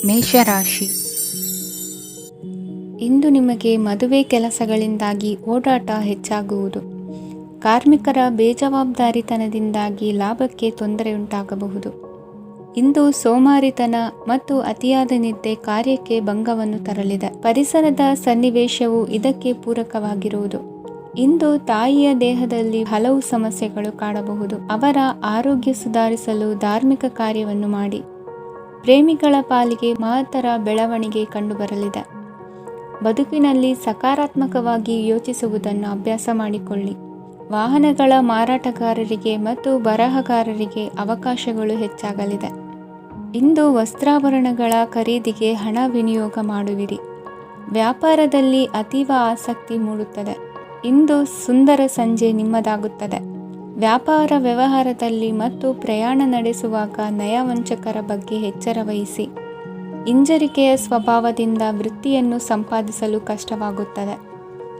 ಮೇಷರಾಶಿ. ಇಂದು ನಿಮಗೆ ಮದುವೆ ಕೆಲಸಗಳಿಂದಾಗಿ ಓಡಾಟ ಹೆಚ್ಚಾಗುವುದು. ಕಾರ್ಮಿಕರ ಬೇಜವಾಬ್ದಾರಿತನದಿಂದಾಗಿ ಲಾಭಕ್ಕೆ ತೊಂದರೆಯುಂಟಾಗಬಹುದು. ಇಂದು ಸೋಮಾರಿತನ ಮತ್ತು ಅತಿಯಾದ ನಿದ್ದೆ ಕಾರ್ಯಕ್ಕೆ ಭಂಗವನ್ನು ತರಲಿದೆ. ಪರಿಸರದ ಸನ್ನಿವೇಶವು ಇದಕ್ಕೆ ಪೂರಕವಾಗಿರುವುದು. ಇಂದು ತಾಯಿಯ ದೇಹದಲ್ಲಿ ಹಲವು ಸಮಸ್ಯೆಗಳು ಕಾಡಬಹುದು. ಅವರ ಆರೋಗ್ಯ ಸುಧಾರಿಸಲು ಧಾರ್ಮಿಕ ಕಾರ್ಯವನ್ನು ಮಾಡಿ. ಪ್ರೇಮಿಗಳ ಪಾಲಿಗೆ ಮಹತ್ತರ ಬೆಳವಣಿಗೆ ಕಂಡುಬರಲಿದೆ. ಬದುಕಿನಲ್ಲಿ ಸಕಾರಾತ್ಮಕವಾಗಿ ಯೋಚಿಸುವುದನ್ನು ಅಭ್ಯಾಸ ಮಾಡಿಕೊಳ್ಳಿ. ವಾಹನಗಳ ಮಾರಾಟಗಾರರಿಗೆ ಮತ್ತು ಬರಹಗಾರರಿಗೆ ಅವಕಾಶಗಳು ಹೆಚ್ಚಾಗಲಿದೆ. ಇಂದು ವಸ್ತ್ರಾಭರಣಗಳ ಖರೀದಿಗೆ ಹಣ ವಿನಿಯೋಗ ಮಾಡುವಿರಿ. ವ್ಯಾಪಾರದಲ್ಲಿ ಅತೀವ ಆಸಕ್ತಿ ಮೂಡುತ್ತದೆ. ಇಂದು ಸುಂದರ ಸಂಜೆ ನಿಮ್ಮದಾಗುತ್ತದೆ. ವ್ಯಾಪಾರ ವ್ಯವಹಾರದಲ್ಲಿ ಮತ್ತು ಪ್ರಯಾಣ ನಡೆಸುವಾಗ ನಯವಂಚಕರ ಬಗ್ಗೆ ಎಚ್ಚರ ವಹಿಸಿ. ಹಿಂಜರಿಕೆಯ ಸ್ವಭಾವದಿಂದ ವೃತ್ತಿಯನ್ನು ಸಂಪಾದಿಸಲು ಕಷ್ಟವಾಗುತ್ತದೆ.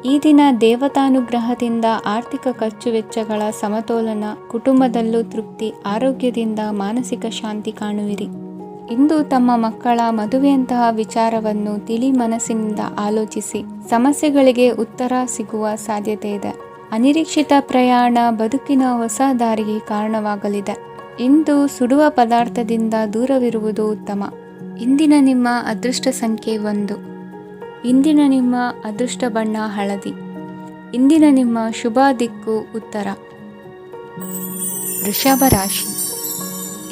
ಈ ದಿನ ದೇವತಾನುಗ್ರಹದಿಂದ ಆರ್ಥಿಕ ಖರ್ಚು ವೆಚ್ಚಗಳ ಸಮತೋಲನ, ಕುಟುಂಬದಲ್ಲೂ ತೃಪ್ತಿ, ಆರೋಗ್ಯದಿಂದ ಮಾನಸಿಕ ಶಾಂತಿ ಕಾಣುವಿರಿ. ಇಂದು ತಮ್ಮ ಮಕ್ಕಳ ಮದುವೆಯಂತಹ ವಿಚಾರವನ್ನು ತಿಳಿ ಮನಸ್ಸಿನಿಂದ ಆಲೋಚಿಸಿ. ಸಮಸ್ಯೆಗಳಿಗೆ ಉತ್ತರ ಸಿಗುವ ಸಾಧ್ಯತೆ ಇದೆ. ಅನಿರೀಕ್ಷಿತ ಪ್ರಯಾಣ ಬದುಕಿನ ಹೊಸ ದಾರಿಗೆ ಕಾರಣವಾಗಲಿದೆ. ಇಂದು ಸುಡುವ ಪದಾರ್ಥದಿಂದ ದೂರವಿರುವುದು ಉತ್ತಮ. ಇಂದಿನ ನಿಮ್ಮ ಅದೃಷ್ಟ ಸಂಖ್ಯೆ 1. ಇಂದಿನ ನಿಮ್ಮ ಅದೃಷ್ಟ ಬಣ್ಣ ಹಳದಿ. ಇಂದಿನ ನಿಮ್ಮ ಶುಭ ದಿಕ್ಕು ಉತ್ತರ. ವೃಷಭ ರಾಶಿ.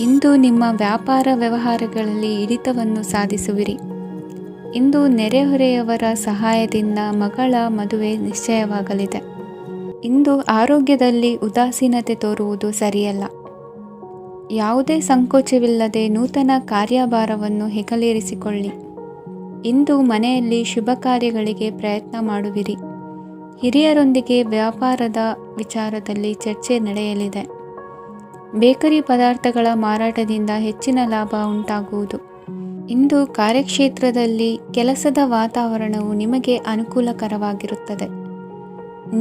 ಇಂದು ನಿಮ್ಮ ವ್ಯಾಪಾರ ವ್ಯವಹಾರಗಳಲ್ಲಿ ಹಿಡಿತವನ್ನು ಸಾಧಿಸುವಿರಿ. ಇಂದು ನೆರೆಹೊರೆಯವರ ಸಹಾಯದಿಂದ ಮಗಳ ಮದುವೆ ನಿಶ್ಚಯವಾಗಲಿದೆ. ಇಂದು ಆರೋಗ್ಯದಲ್ಲಿ ಉದಾಸೀನತೆ ತೋರುವುದು ಸರಿಯಲ್ಲ. ಯಾವುದೇ ಸಂಕೋಚವಿಲ್ಲದೆ ನೂತನ ಕಾರ್ಯಭಾರವನ್ನು ಹೆಗಲೇರಿಸಿಕೊಳ್ಳಿ. ಇಂದು ಮನೆಯಲ್ಲಿ ಶುಭ ಕಾರ್ಯಗಳಿಗೆ ಪ್ರಯತ್ನ ಮಾಡುವಿರಿ. ಹಿರಿಯರೊಂದಿಗೆ ವ್ಯಾಪಾರದ ವಿಚಾರದಲ್ಲಿ ಚರ್ಚೆ ನಡೆಯಲಿದೆ. ಬೇಕರಿ ಪದಾರ್ಥಗಳ ಮಾರಾಟದಿಂದ ಹೆಚ್ಚಿನ ಲಾಭ ಉಂಟಾಗುವುದು. ಇಂದು ಕಾರ್ಯಕ್ಷೇತ್ರದಲ್ಲಿ ಕೆಲಸದ ವಾತಾವರಣವು ನಿಮಗೆ ಅನುಕೂಲಕರವಾಗಿರುತ್ತದೆ.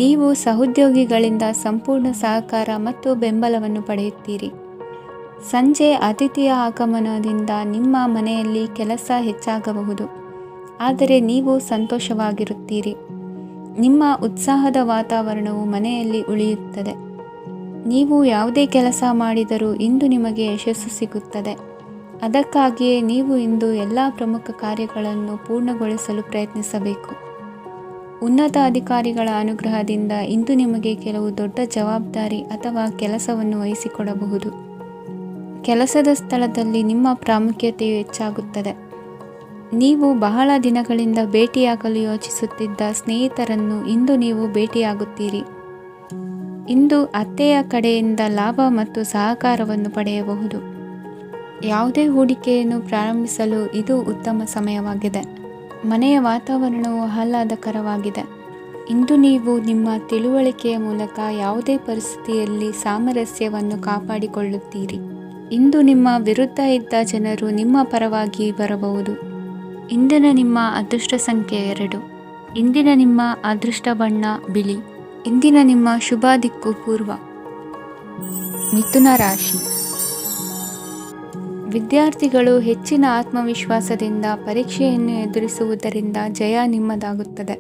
ನೀವು ಸಹೋದ್ಯೋಗಿಗಳಿಂದ ಸಂಪೂರ್ಣ ಸಹಕಾರ ಮತ್ತು ಬೆಂಬಲವನ್ನು ಪಡೆಯುತ್ತೀರಿ. ಸಂಜೆ ಅತಿಥಿಯ ಆಗಮನದಿಂದ ನಿಮ್ಮ ಮನೆಯಲ್ಲಿ ಕೆಲಸ ಹೆಚ್ಚಾಗಬಹುದು, ಆದರೆ ನೀವು ಸಂತೋಷವಾಗಿರುತ್ತೀರಿ. ನಿಮ್ಮ ಉತ್ಸಾಹದ ವಾತಾವರಣವು ಮನೆಯಲ್ಲಿ ಉಳಿಯುತ್ತದೆ. ನೀವು ಯಾವುದೇ ಕೆಲಸ ಮಾಡಿದರೂ ಇಂದು ನಿಮಗೆ ಯಶಸ್ಸು ಸಿಗುತ್ತದೆ. ಅದಕ್ಕಾಗಿಯೇ ನೀವು ಇಂದು ಎಲ್ಲ ಪ್ರಮುಖ ಕಾರ್ಯಗಳನ್ನು ಪೂರ್ಣಗೊಳಿಸಲು ಪ್ರಯತ್ನಿಸಬೇಕು. ಉನ್ನತ ಅಧಿಕಾರಿಗಳ ಅನುಗ್ರಹದಿಂದ ಇಂದು ನಿಮಗೆ ಕೆಲವು ದೊಡ್ಡ ಜವಾಬ್ದಾರಿ ಅಥವಾ ಕೆಲಸವನ್ನು ವಹಿಸಿಕೊಡಬಹುದು. ಕೆಲಸದ ಸ್ಥಳದಲ್ಲಿ ನಿಮ್ಮ ಪ್ರಾಮುಖ್ಯತೆಯು ಹೆಚ್ಚಾಗುತ್ತದೆ. ನೀವು ಬಹಳ ದಿನಗಳಿಂದ ಭೇಟಿಯಾಗಲು ಯೋಚಿಸುತ್ತಿದ್ದ ಸ್ನೇಹಿತರನ್ನು ಇಂದು ನೀವು ಭೇಟಿಯಾಗುತ್ತೀರಿ. ಇಂದು ಅತ್ತೆಯ ಕಡೆಯಿಂದ ಲಾಭ ಮತ್ತು ಸಹಕಾರವನ್ನು ಪಡೆಯಬಹುದು. ಯಾವುದೇ ಹೂಡಿಕೆಯನ್ನು ಪ್ರಾರಂಭಿಸಲು ಇದು ಉತ್ತಮ ಸಮಯವಾಗಿದೆ. ಮನೆಯ ವಾತಾವರಣವು ಆಹ್ಲಾದಕರವಾಗಿದೆ. ಇಂದು ನೀವು ನಿಮ್ಮ ತಿಳುವಳಿಕೆಯ ಮೂಲಕ ಯಾವುದೇ ಪರಿಸ್ಥಿತಿಯಲ್ಲಿ ಸಾಮರಸ್ಯವನ್ನು ಕಾಪಾಡಿಕೊಳ್ಳುತ್ತೀರಿ. ಇಂದು ನಿಮ್ಮ ವಿರುದ್ಧ ಇದ್ದ ಜನರು ನಿಮ್ಮ ಪರವಾಗಿ ಬರಬಹುದು. ಇಂದಿನ ನಿಮ್ಮ ಅದೃಷ್ಟ ಸಂಖ್ಯೆ 2. ಇಂದಿನ ನಿಮ್ಮ ಅದೃಷ್ಟ ಬಣ್ಣ ಬಿಳಿ. ಇಂದಿನ ನಿಮ್ಮ ಶುಭ ದಿಕ್ಕು ಪೂರ್ವ. ಮಿಥುನ ರಾಶಿ. ವಿದ್ಯಾರ್ಥಿಗಳು ಹೆಚ್ಚಿನ ಆತ್ಮವಿಶ್ವಾಸದಿಂದ ಪರೀಕ್ಷೆಯನ್ನು ಎದುರಿಸುವುದರಿಂದ ಜಯ ನಿಮ್ಮದಾಗುತ್ತದೆ.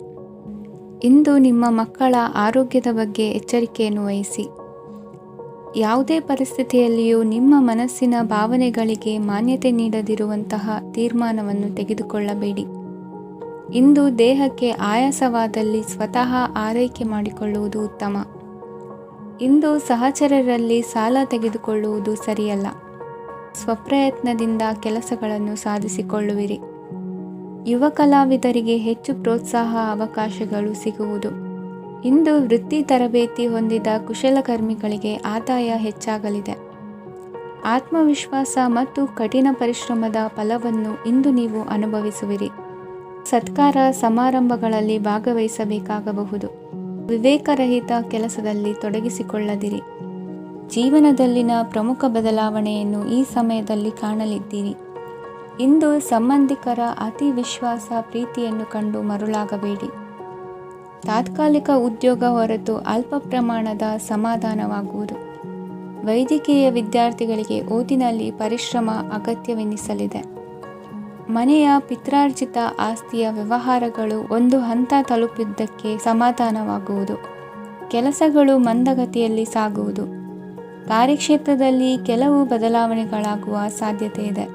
ಇಂದು ನಿಮ್ಮ ಮಕ್ಕಳ ಆರೋಗ್ಯದ ಬಗ್ಗೆ ಎಚ್ಚರಿಕೆಯನ್ನು ವಹಿಸಿ. ಯಾವುದೇ ಪರಿಸ್ಥಿತಿಯಲ್ಲಿಯೂ ನಿಮ್ಮ ಮನಸ್ಸಿನ ಭಾವನೆಗಳಿಗೆ ಮಾನ್ಯತೆ ನೀಡದಿರುವಂತಹ ತೀರ್ಮಾನವನ್ನು ತೆಗೆದುಕೊಳ್ಳಬೇಡಿ. ಇಂದು ದೇಹಕ್ಕೆ ಆಯಾಸವಾದಲ್ಲಿ ಸ್ವತಃ ಆರೈಕೆ ಮಾಡಿಕೊಳ್ಳುವುದು ಉತ್ತಮ. ಇಂದು ಸಹಚರರಲ್ಲಿ ಸಾಲ ತೆಗೆದುಕೊಳ್ಳುವುದು ಸರಿಯಲ್ಲ. ಸ್ವಪ್ರಯತ್ನದಿಂದ ಕೆಲಸಗಳನ್ನು ಸಾಧಿಸಿಕೊಳ್ಳುವಿರಿ. ಯುವ ಕಲಾವಿದರಿಗೆ ಹೆಚ್ಚು ಪ್ರೋತ್ಸಾಹ ಅವಕಾಶಗಳು ಸಿಗುವುದು. ಇಂದು ವೃತ್ತಿ ತರಬೇತಿ ಹೊಂದಿದ ಕುಶಲಕರ್ಮಿಗಳಿಗೆ ಆದಾಯ ಹೆಚ್ಚಾಗಲಿದೆ. ಆತ್ಮವಿಶ್ವಾಸ ಮತ್ತು ಕಠಿಣ ಪರಿಶ್ರಮದ ಫಲವನ್ನು ಇಂದು ನೀವು ಅನುಭವಿಸುವಿರಿ. ಸತ್ಕಾರ ಸಮಾರಂಭಗಳಲ್ಲಿ ಭಾಗವಹಿಸಬೇಕಾಗಬಹುದು. ವಿವೇಕರಹಿತ ಕೆಲಸದಲ್ಲಿ ತೊಡಗಿಸಿಕೊಳ್ಳದಿರಿ. ಜೀವನದಲ್ಲಿನ ಪ್ರಮುಖ ಬದಲಾವಣೆಯನ್ನು ಈ ಸಮಯದಲ್ಲಿ ಕಾಣಲಿದ್ದೀರಿ. ಇಂದು ಸಂಬಂಧಿಕರ ಅತಿ ವಿಶ್ವಾಸ ಪ್ರೀತಿಯನ್ನು ಕಂಡು ಮರುಳಾಗಬೇಡಿ. ತಾತ್ಕಾಲಿಕ ಉದ್ಯೋಗ ಹೊರತು ಅಲ್ಪ ಪ್ರಮಾಣದ ಸಮಾಧಾನವಾಗುವುದು. ವೈದ್ಯಕೀಯ ವಿದ್ಯಾರ್ಥಿಗಳಿಗೆ ಓದಿನಲ್ಲಿ ಪರಿಶ್ರಮ ಅಗತ್ಯವೆನಿಸಲಿದೆ. ಮನೆಯ ಪಿತ್ರಾರ್ಜಿತ ಆಸ್ತಿಯ ವ್ಯವಹಾರಗಳು ಒಂದು ಹಂತ ತಲುಪಿದ್ದಕ್ಕೆ ಸಮಾಧಾನವಾಗುವುದು. ಕೆಲಸಗಳು ಮಂದಗತಿಯಲ್ಲಿ ಸಾಗುವುದು. ಕಾರ್ಯಕ್ಷೇತ್ರದಲ್ಲಿ ಕೆಲವು ಬದಲಾವಣೆಗಳಾಗುವ ಸಾಧ್ಯತೆ ಇದೆ.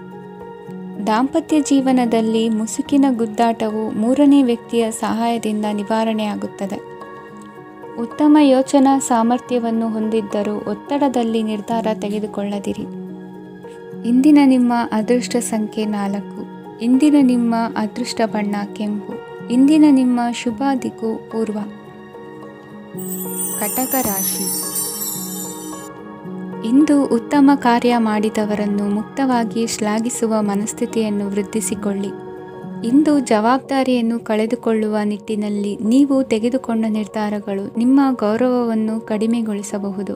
ದಾಂಪತ್ಯ ಜೀವನದಲ್ಲಿ ಮುಸುಕಿನ ಗುದ್ದಾಟವು ಮೂರನೇ ವ್ಯಕ್ತಿಯ ಸಹಾಯದಿಂದ ನಿವಾರಣೆಯಾಗುತ್ತದೆ. ಉತ್ತಮ ಯೋಚನಾ ಸಾಮರ್ಥ್ಯವನ್ನು ಹೊಂದಿದ್ದರೂ ಒತ್ತಡದಲ್ಲಿ ನಿರ್ಧಾರ ತೆಗೆದುಕೊಳ್ಳದಿರಿ. ಇಂದಿನ ನಿಮ್ಮ ಅದೃಷ್ಟ ಸಂಖ್ಯೆ 4. ಇಂದಿನ ನಿಮ್ಮ ಅದೃಷ್ಟ ಬಣ್ಣ ಕೆಂಪು. ಇಂದಿನ ನಿಮ್ಮ ಶುಭ ದಿಕ್ಕು ಪೂರ್ವ. ಕಟಕ ರಾಶಿ. ಇಂದು ಉತ್ತಮ ಕಾರ್ಯ ಮಾಡಿದವರನ್ನು ಮುಕ್ತವಾಗಿ ಶ್ಲಾಘಿಸುವ ಮನಸ್ಥಿತಿಯನ್ನು ವೃದ್ಧಿಸಿಕೊಳ್ಳಿ. ಇಂದು ಜವಾಬ್ದಾರಿಯನ್ನು ಕಳೆದುಕೊಳ್ಳುವ ನಿಟ್ಟಿನಲ್ಲಿ ನೀವು ತೆಗೆದುಕೊಂಡ ನಿರ್ಧಾರಗಳು ನಿಮ್ಮ ಗೌರವವನ್ನು ಕಡಿಮೆಗೊಳಿಸಬಹುದು.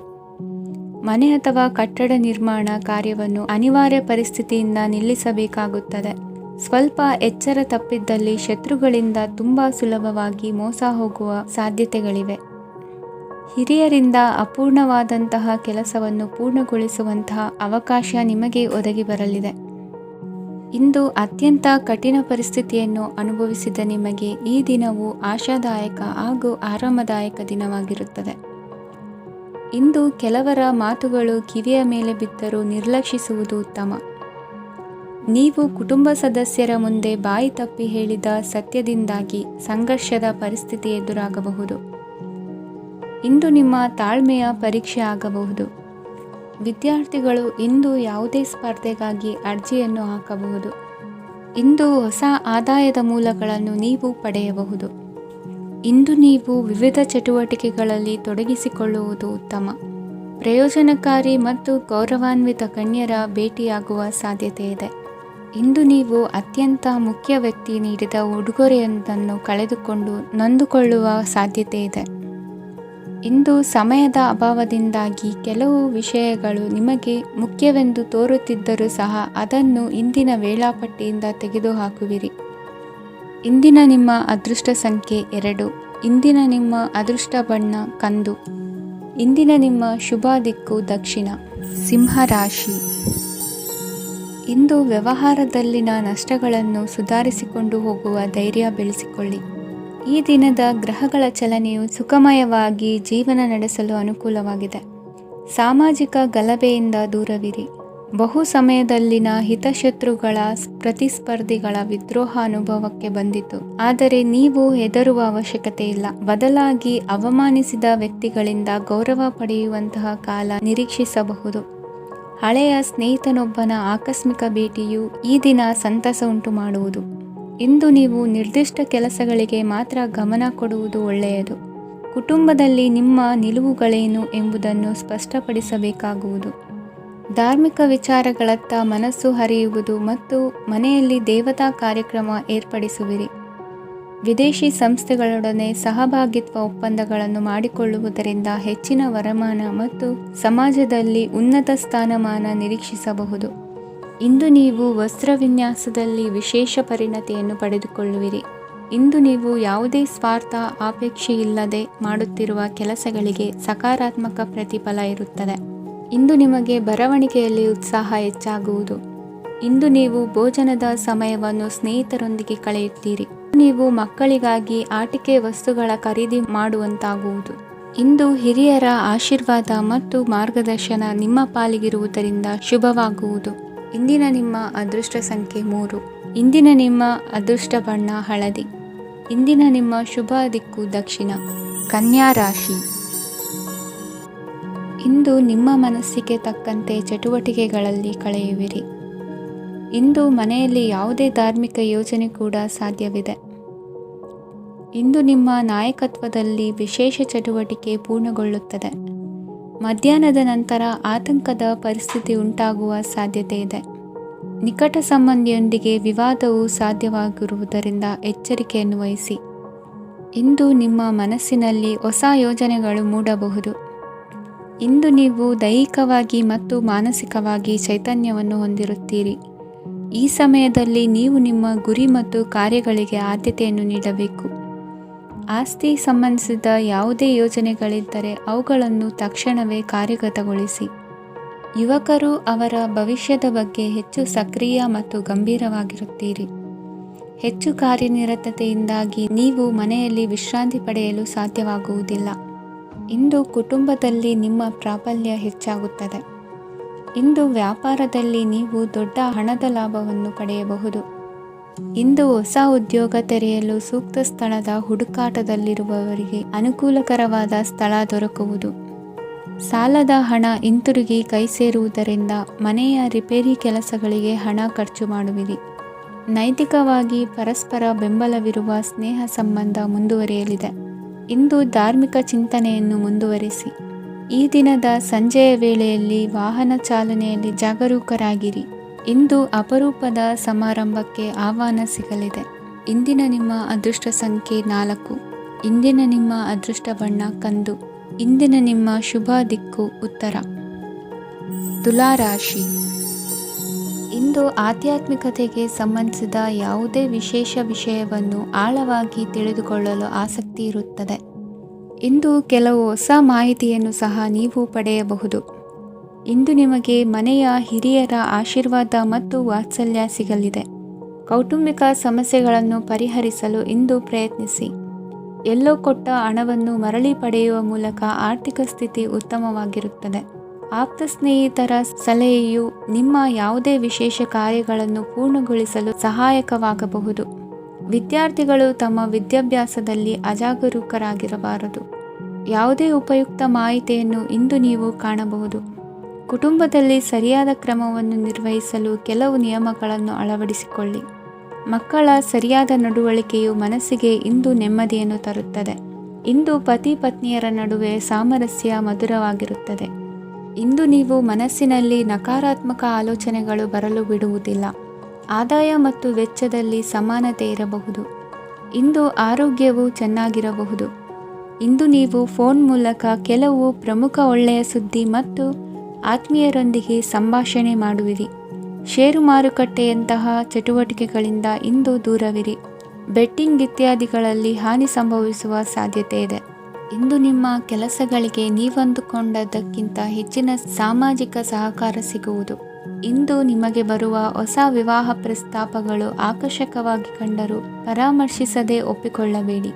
ಮನೆ ಅಥವಾ ಕಟ್ಟಡ ನಿರ್ಮಾಣ ಕಾರ್ಯವನ್ನು ಅನಿವಾರ್ಯ ಪರಿಸ್ಥಿತಿಯಿಂದ ನಿಲ್ಲಿಸಬೇಕಾಗುತ್ತದೆ. ಸ್ವಲ್ಪ ಎಚ್ಚರ ತಪ್ಪಿದ್ದಲ್ಲಿ ಶತ್ರುಗಳಿಂದ ತುಂಬ ಸುಲಭವಾಗಿ ಮೋಸ ಹೋಗುವ ಸಾಧ್ಯತೆಗಳಿವೆ. ಹಿರಿಯರಿಂದ ಅಪೂರ್ಣವಾದಂತಹ ಕೆಲಸವನ್ನು ಪೂರ್ಣಗೊಳಿಸುವಂತಹ ಅವಕಾಶ ನಿಮಗೆ ಒದಗಿ ಬರಲಿದೆ. ಇಂದು ಅತ್ಯಂತ ಕಠಿಣ ಪರಿಸ್ಥಿತಿಯನ್ನು ಅನುಭವಿಸಿದ ನಿಮಗೆ ಈ ದಿನವು ಆಶಾದಾಯಕ ಹಾಗೂ ಆರಾಮದಾಯಕ ದಿನವಾಗಿರುತ್ತದೆ. ಇಂದು ಕೆಲವರ ಮಾತುಗಳು ಕಿವಿಯ ಮೇಲೆ ಬಿದ್ದರೂ ನಿರ್ಲಕ್ಷಿಸುವುದು ಉತ್ತಮ. ನೀವು ಕುಟುಂಬ ಸದಸ್ಯರ ಮುಂದೆ ಬಾಯಿ ತಪ್ಪಿ ಹೇಳಿದ ಸತ್ಯದಿಂದಾಗಿ ಸಂಘರ್ಷದ ಪರಿಸ್ಥಿತಿ ಎದುರಾಗಬಹುದು. ಇಂದು ನಿಮ್ಮ ತಾಳ್ಮೆಯ ಪರೀಕ್ಷೆ ಆಗಬಹುದು. ವಿದ್ಯಾರ್ಥಿಗಳು ಇಂದು ಯಾವುದೇ ಸ್ಪರ್ಧೆಗಾಗಿ ಅರ್ಜಿಯನ್ನು ಹಾಕಬಹುದು. ಇಂದು ಹೊಸ ಆದಾಯದ ಮೂಲಗಳನ್ನು ನೀವು ಪಡೆಯಬಹುದು. ಇಂದು ನೀವು ವಿವಿಧ ಚಟುವಟಿಕೆಗಳಲ್ಲಿ ತೊಡಗಿಸಿಕೊಳ್ಳುವುದು ಉತ್ತಮ. ಪ್ರಯೋಜನಕಾರಿ ಮತ್ತು ಗೌರವಾನ್ವಿತ ಗಣ್ಯರ ಭೇಟಿಯಾಗುವ ಸಾಧ್ಯತೆ ಇದೆ. ಇಂದು ನೀವು ಅತ್ಯಂತ ಮುಖ್ಯ ವ್ಯಕ್ತಿ ನೀಡಿದ ಉಡುಗೊರೆಯೊಂದನ್ನು ಕಳೆದುಕೊಂಡು ನೊಂದುಕೊಳ್ಳುವ ಸಾಧ್ಯತೆ ಇದೆ. ಇಂದು ಸಮಯದ ಅಭಾವದಿಂದಾಗಿ ಕೆಲವು ವಿಷಯಗಳು ನಿಮಗೆ ಮುಖ್ಯವೆಂದು ತೋರುತ್ತಿದ್ದರೂ ಸಹ ಅದನ್ನು ಇಂದಿನ ವೇಳಾಪಟ್ಟಿಯಿಂದ ತೆಗೆದುಹಾಕುವಿರಿ. ಇಂದಿನ ನಿಮ್ಮ ಅದೃಷ್ಟ ಸಂಖ್ಯೆ 2. ಇಂದಿನ ನಿಮ್ಮ ಅದೃಷ್ಟ ಬಣ್ಣ ಕಂದು. ಇಂದಿನ ನಿಮ್ಮ ಶುಭ ದಿಕ್ಕು ದಕ್ಷಿಣ. ಸಿಂಹ ರಾಶಿ. ಇಂದು ವ್ಯವಹಾರದಲ್ಲಿನ ನಷ್ಟಗಳನ್ನು ಸುಧಾರಿಸಿಕೊಂಡು ಹೋಗುವ ಧೈರ್ಯ ಬೆಳೆಸಿಕೊಳ್ಳಿ. ಈ ದಿನದ ಗ್ರಹಗಳ ಚಲನೆಯು ಸುಖಮಯವಾಗಿ ಜೀವನ ನಡೆಸಲು ಅನುಕೂಲವಾಗಿದೆ. ಸಾಮಾಜಿಕ ಗಲಭೆಯಿಂದ ದೂರವಿರಿ. ಬಹು ಸಮಯದಲ್ಲಿನ ಹಿತಶತ್ರುಗಳ ಪ್ರತಿಸ್ಪರ್ಧಿಗಳ ವಿದ್ರೋಹ ಅನುಭವಕ್ಕೆ ಬಂದಿತು. ಆದರೆ ನೀವು ಹೆದರುವ ಅವಶ್ಯಕತೆ ಇಲ್ಲ. ಬದಲಾಗಿ ಅವಮಾನಿಸಿದ ವ್ಯಕ್ತಿಗಳಿಂದ ಗೌರವ ಪಡೆಯುವಂತಹ ಕಾಲ ನಿರೀಕ್ಷಿಸಬಹುದು. ಹಳೆಯ ಸ್ನೇಹಿತನೊಬ್ಬನ ಆಕಸ್ಮಿಕ ಭೇಟಿಯು ಈ ದಿನ ಸಂತಸ ಉಂಟು ಮಾಡುವುದು. ಇಂದು ನೀವು ನಿರ್ದಿಷ್ಟ ಕೆಲಸಗಳಿಗೆ ಮಾತ್ರ ಗಮನ ಕೊಡುವುದು ಒಳ್ಳೆಯದು. ಕುಟುಂಬದಲ್ಲಿ ನಿಮ್ಮ ನಿಲುವುಗಳೇನು ಎಂಬುದನ್ನು ಸ್ಪಷ್ಟಪಡಿಸಬೇಕಾಗುವುದು. ಧಾರ್ಮಿಕ ವಿಚಾರಗಳತ್ತ ಮನಸ್ಸು ಹರಿಯುವುದು ಮತ್ತು ಮನೆಯಲ್ಲಿ ದೇವತಾ ಕಾರ್ಯಕ್ರಮ ಏರ್ಪಡಿಸುವಿರಿ. ವಿದೇಶಿ ಸಂಸ್ಥೆಗಳೊಡನೆ ಸಹಭಾಗಿತ್ವ ಒಪ್ಪಂದಗಳನ್ನು ಮಾಡಿಕೊಳ್ಳುವುದರಿಂದ ಹೆಚ್ಚಿನ ವರಮಾನ ಮತ್ತು ಸಮಾಜದಲ್ಲಿ ಉನ್ನತ ಸ್ಥಾನಮಾನ ನಿರೀಕ್ಷಿಸಬಹುದು. ಇಂದು ನೀವು ವಸ್ತ್ರವಿನ್ಯಾಸದಲ್ಲಿ ವಿಶೇಷ ಪರಿಣತಿಯನ್ನು ಪಡೆದುಕೊಳ್ಳುವಿರಿ. ಇಂದು ನೀವು ಯಾವುದೇ ಸ್ವಾರ್ಥ ಅಪೇಕ್ಷೆಯಿಲ್ಲದೆ ಮಾಡುತ್ತಿರುವ ಕೆಲಸಗಳಿಗೆ ಸಕಾರಾತ್ಮಕ ಪ್ರತಿಫಲ ಇರುತ್ತದೆ. ಇಂದು ನಿಮಗೆ ಬರವಣಿಗೆಯಲ್ಲಿ ಉತ್ಸಾಹ ಹೆಚ್ಚಾಗುವುದು. ಇಂದು ನೀವು ಭೋಜನದ ಸಮಯವನ್ನು ಸ್ನೇಹಿತರೊಂದಿಗೆ ಕಳೆಯುತ್ತೀರಿ. ನೀವು ಮಕ್ಕಳಿಗಾಗಿ ಆಟಿಕೆ ವಸ್ತುಗಳ ಖರೀದಿ ಮಾಡುವಂತಾಗುವುದು. ಇಂದು ಹಿರಿಯರ ಆಶೀರ್ವಾದ ಮತ್ತು ಮಾರ್ಗದರ್ಶನ ನಿಮ್ಮ ಪಾಲಿಗಿರುವುದರಿಂದ ಶುಭವಾಗುವುದು. ಇಂದಿನ ನಿಮ್ಮ ಅದೃಷ್ಟ ಸಂಖ್ಯೆ 3. ಇಂದಿನ ನಿಮ್ಮ ಅದೃಷ್ಟ ಬಣ್ಣ ಹಳದಿ. ಇಂದಿನ ನಿಮ್ಮ ಶುಭ ದಿಕ್ಕು ದಕ್ಷಿಣ. ಕನ್ಯಾ ರಾಶಿ. ಇಂದು ನಿಮ್ಮ ಮನಸ್ಸಿಗೆ ತಕ್ಕಂತೆ ಚಟುವಟಿಕೆಗಳಲ್ಲಿ ಕಳೆಯುವಿರಿ. ಇಂದು ಮನೆಯಲ್ಲಿ ಯಾವುದೇ ಧಾರ್ಮಿಕ ಯೋಜನೆ ಕೂಡ ಸಾಧ್ಯವಿದೆ. ಇಂದು ನಿಮ್ಮ ನಾಯಕತ್ವದಲ್ಲಿ ವಿಶೇಷ ಚಟುವಟಿಕೆ ಪೂರ್ಣಗೊಳ್ಳುತ್ತದೆ. ಮಧ್ಯಾಹ್ನದ ನಂತರ ಆತಂಕದ ಪರಿಸ್ಥಿತಿ ಉಂಟಾಗುವ ಸಾಧ್ಯತೆ ಇದೆ. ನಿಕಟ ಸಂಬಂಧಿಯೊಂದಿಗೆ ವಿವಾದವು ಸಾಧ್ಯವಾಗಿರುವುದರಿಂದ ಎಚ್ಚರಿಕೆಯನ್ನು ವಹಿಸಿ. ಇಂದು ನಿಮ್ಮ ಮನಸ್ಸಿನಲ್ಲಿ ಹೊಸ ಯೋಜನೆಗಳು ಮೂಡಬಹುದು. ಇಂದು ನೀವು ದೈಹಿಕವಾಗಿ ಮತ್ತು ಮಾನಸಿಕವಾಗಿ ಚೈತನ್ಯವನ್ನು ಹೊಂದಿರುತ್ತೀರಿ. ಈ ಸಮಯದಲ್ಲಿ ನೀವು ನಿಮ್ಮ ಗುರಿ ಮತ್ತು ಕಾರ್ಯಗಳಿಗೆ ಆದ್ಯತೆಯನ್ನು ನೀಡಬೇಕು. ಆಸ್ತಿ ಸಂಬಂಧಿಸಿದ ಯಾವುದೇ ಯೋಜನೆಗಳಿದ್ದರೆ ಅವುಗಳನ್ನು ತಕ್ಷಣವೇ ಕಾರ್ಯಗತಗೊಳಿಸಿ. ಯುವಕರು ಅವರ ಭವಿಷ್ಯದ ಬಗ್ಗೆ ಹೆಚ್ಚು ಸಕ್ರಿಯ ಮತ್ತು ಗಂಭೀರವಾಗಿರುತ್ತೀರಿ. ಹೆಚ್ಚು ಕಾರ್ಯನಿರತತೆಯಿಂದಾಗಿ ನೀವು ಮನೆಯಲ್ಲಿ ವಿಶ್ರಾಂತಿ ಪಡೆಯಲು ಸಾಧ್ಯವಾಗುವುದಿಲ್ಲ. ಇಂದು ಕುಟುಂಬದಲ್ಲಿ ನಿಮ್ಮ ಪ್ರಾಬಲ್ಯ ಹೆಚ್ಚಾಗುತ್ತದೆ. ಇಂದು ವ್ಯಾಪಾರದಲ್ಲಿ ನೀವು ದೊಡ್ಡ ಹಣದ ಲಾಭವನ್ನು ಪಡೆಯಬಹುದು. ಇಂದು ಹೊಸ ಉದ್ಯೋಗ ತೆರೆಯಲು ಸೂಕ್ತ ಸ್ಥಳದ ಹುಡುಕಾಟದಲ್ಲಿರುವವರಿಗೆ ಅನುಕೂಲಕರವಾದ ಸ್ಥಳ ದೊರಕುವುದು. ಸಾಲದ ಹಣ ಹಿಂತಿರುಗಿ ಕೈ ಸೇರುವುದರಿಂದ ಮನೆಯ ರಿಪೇರಿ ಕೆಲಸಗಳಿಗೆ ಹಣ ಖರ್ಚು ಮಾಡುವಿರಿ. ನೈತಿಕವಾಗಿ ಪರಸ್ಪರ ಬೆಂಬಲವಿರುವ ಸ್ನೇಹ ಸಂಬಂಧ ಮುಂದುವರಿಯಲಿದೆ. ಇಂದು ಧಾರ್ಮಿಕ ಚಿಂತನೆಯನ್ನು ಮುಂದುವರಿಸಿ. ಈ ದಿನದ ಸಂಜೆಯ ವೇಳೆಯಲ್ಲಿ ವಾಹನ ಚಾಲನೆಯಲ್ಲಿ ಜಾಗರೂಕರಾಗಿರಿ. ಇಂದು ಅಪರೂಪದ ಸಮಾರಂಭಕ್ಕೆ ಆಹ್ವಾನ ಸಿಗಲಿದೆ. ಇಂದಿನ ನಿಮ್ಮ ಅದೃಷ್ಟ ಸಂಖ್ಯೆ 4. ಇಂದಿನ ನಿಮ್ಮ ಅದೃಷ್ಟ ಬಣ್ಣ ಕಂದು. ಇಂದಿನ ನಿಮ್ಮ ಶುಭ ದಿಕ್ಕು ಉತ್ತರ. ತುಲಾ ರಾಶಿ. ಇಂದು ಆಧ್ಯಾತ್ಮಿಕತೆಗೆ ಸಂಬಂಧಿಸಿದ ಯಾವುದೇ ವಿಶೇಷ ವಿಷಯವನ್ನು ಆಳವಾಗಿ ತಿಳಿದುಕೊಳ್ಳಲು ಆಸಕ್ತಿ ಇರುತ್ತದೆ. ಇಂದು ಕೆಲವು ಹೊಸ ಮಾಹಿತಿಯನ್ನು ಸಹ ನೀವು ಪಡೆಯಬಹುದು. ಇಂದು ನಿಮಗೆ ಮನೆಯ ಹಿರಿಯರ ಆಶೀರ್ವಾದ ಮತ್ತು ವಾತ್ಸಲ್ಯ ಸಿಗಲಿದೆ. ಕೌಟುಂಬಿಕ ಸಮಸ್ಯೆಗಳನ್ನು ಪರಿಹರಿಸಲು ಇಂದು ಪ್ರಯತ್ನಿಸಿ. ಎಲ್ಲೋ ಕೊಟ್ಟ ಹಣವನ್ನು ಮರಳಿ ಪಡೆಯುವ ಮೂಲಕ ಆರ್ಥಿಕ ಸ್ಥಿತಿ ಉತ್ತಮವಾಗಿರುತ್ತದೆ. ಆಪ್ತ ಸ್ನೇಹಿತರ ಸಲಹೆಯು ನಿಮ್ಮ ಯಾವುದೇ ವಿಶೇಷ ಕಾರ್ಯಗಳನ್ನು ಪೂರ್ಣಗೊಳಿಸಲು ಸಹಾಯಕವಾಗಬಹುದು. ವಿದ್ಯಾರ್ಥಿಗಳು ತಮ್ಮ ವಿದ್ಯಾಭ್ಯಾಸದಲ್ಲಿ ಅಜಾಗರೂಕರಾಗಿರಬಾರದು. ಯಾವುದೇ ಉಪಯುಕ್ತ ಮಾಹಿತಿಯನ್ನು ಇಂದು ನೀವು ಕಾಣಬಹುದು. ಕುಟುಂಬದಲ್ಲಿ ಸರಿಯಾದ ಕ್ರಮವನ್ನು ನಿರ್ವಹಿಸಲು ಕೆಲವು ನಿಯಮಗಳನ್ನು ಅಳವಡಿಸಿಕೊಳ್ಳಿ. ಮಕ್ಕಳ ಸರಿಯಾದ ನಡವಳಿಕೆಯು ಮನಸ್ಸಿಗೆ ಇಂದು ನೆಮ್ಮದಿಯನ್ನು ತರುತ್ತದೆ. ಇಂದು ಪತಿ ಪತ್ನಿಯರ ನಡುವೆ ಸಾಮರಸ್ಯ ಮಧುರವಾಗಿರುತ್ತದೆ. ಇಂದು ನೀವು ಮನಸ್ಸಿನಲ್ಲಿ ನಕಾರಾತ್ಮಕ ಆಲೋಚನೆಗಳು ಬರಲು ಬಿಡುವುದಿಲ್ಲ. ಆದಾಯ ಮತ್ತು ವೆಚ್ಚದಲ್ಲಿ ಸಮಾನತೆ ಇರಬಹುದು. ಇಂದು ಆರೋಗ್ಯವು ಚೆನ್ನಾಗಿರಬಹುದು. ಇಂದು ನೀವು ಫೋನ್ ಮೂಲಕ ಕೆಲವು ಪ್ರಮುಖ ಒಳ್ಳೆಯ ಸುದ್ದಿ ಮತ್ತು ಆತ್ಮೀಯರೊಂದಿಗೆ ಸಂಭಾಷಣೆ ಮಾಡುವಿರಿ. ಷೇರು ಮಾರುಕಟ್ಟೆಯಂತಹ ಚಟುವಟಿಕೆಗಳಿಂದ ಇಂದು ದೂರವಿರಿ. ಬೆಟ್ಟಿಂಗ್ ಇತ್ಯಾದಿಗಳಲ್ಲಿ ಹಾನಿ ಸಂಭವಿಸುವ ಸಾಧ್ಯತೆ ಇದೆ. ಇಂದು ನಿಮ್ಮ ಕೆಲಸಗಳಿಗೆ ನೀವಂದುಕೊಂಡದ್ದಕ್ಕಿಂತ ಹೆಚ್ಚಿನ ಸಾಮಾಜಿಕ ಸಹಕಾರ ಸಿಗುವುದು. ಇಂದು ನಿಮಗೆ ಬರುವ ಹೊಸ ವಿವಾಹ ಪ್ರಸ್ತಾಪಗಳು ಆಕರ್ಷಕವಾಗಿ ಕಂಡರೂ ಪರಾಮರ್ಶಿಸದೆ ಒಪ್ಪಿಕೊಳ್ಳಬೇಡಿ.